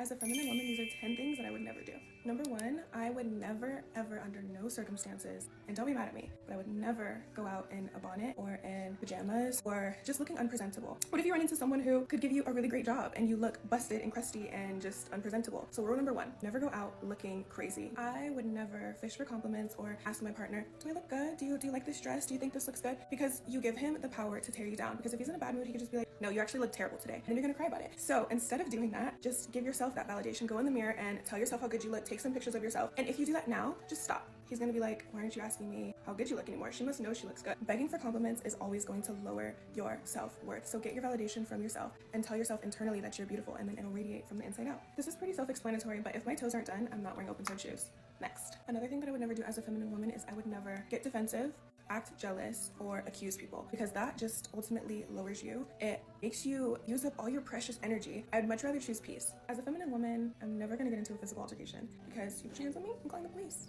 As a feminine woman, these are 10 things that I would never do. Number one, I would never, ever, under no circumstances, and don't be mad at me, but I would never go out in a bonnet or in pajamas or just looking unpresentable. What if you run into someone who could give you a really great job and you look busted and crusty and just unpresentable? So rule number one, never go out looking crazy. I would never fish for compliments or ask my partner, do I look good? Do you like this dress? Do you think this looks good? Because you give him the power to tear you down. Because if he's in a bad mood, he could just be like, no, you actually look terrible today. And then you're gonna cry about it. So instead of doing that, just give yourself that validation. Go in the mirror and tell yourself how good you look. Take some pictures of yourself. And if you do that now, just stop. He's gonna be like, why aren't you asking me how good you look anymore? She must know she looks good. Begging for compliments is always going to lower your self-worth. So get your validation from yourself and tell yourself internally that you're beautiful, and then it'll radiate from the inside out. This is pretty self-explanatory, but if my toes aren't done, I'm not wearing open-toed shoes. Next. Another thing that I would never do as a feminine woman is I would never get defensive, act jealous, or accuse people, because that just ultimately lowers you. It makes you use up all your precious energy. I'd much rather choose peace. As a feminine woman, I'm never gonna get into a physical altercation, because you put your hands on me, I'm calling the police.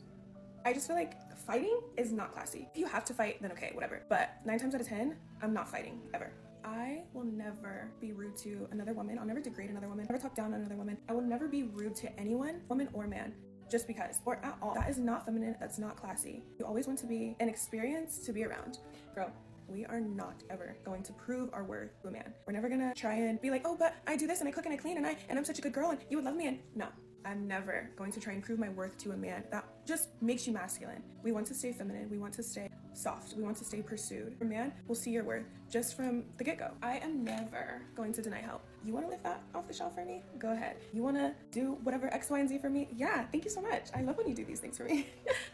I just feel like fighting is not classy. If you have to fight, then okay, whatever. But 9 times out of 10, I'm not fighting, ever. I will never be rude to another woman. I'll never degrade another woman, never talk down on another woman. I will never be rude to anyone, woman or man, just because, or at all. That is not feminine, that's not classy. You always want to be an experience to be around. Girl, we are not ever going to prove our worth to a man. We're never gonna try and be like, oh, but I do this and I cook and I clean and I'm such a good girl and you would love me, and no. I'm never going to try and prove my worth to a man. That just makes you masculine. We want to stay feminine. We want to stay soft. We want to stay pursued. A man will see your worth just from the get-go. I am never going to deny help. You want to lift that off the shelf for me? Go ahead. You want to do whatever X, Y, and Z for me? Yeah, thank you so much. I love when you do these things for me.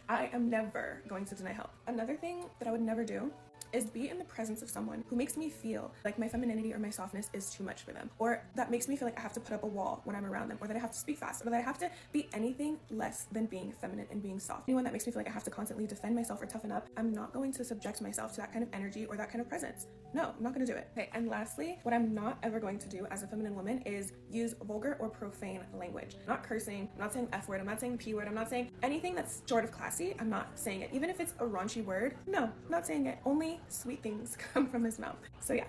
I am never going to deny help. Another thing that I would never do is be in the presence of someone who makes me feel like my femininity or my softness is too much for them, or that makes me feel like I have to put up a wall when I'm around them, or that I have to speak fast, or that I have to be anything less than being feminine and being soft. Anyone that makes me feel like I have to constantly defend myself or toughen up, I'm not going to subject myself to that kind of energy or that kind of presence. No, I'm not going to do it. Okay, and lastly, what I'm not ever going to do as a feminine woman is use vulgar or profane language. I'm not cursing, I'm not saying F word, I'm not saying P word, I'm not saying anything that's short of classy. I'm not saying it. Even if it's a raunchy word, no, I'm not saying it. Only sweet things come from his mouth. So yeah.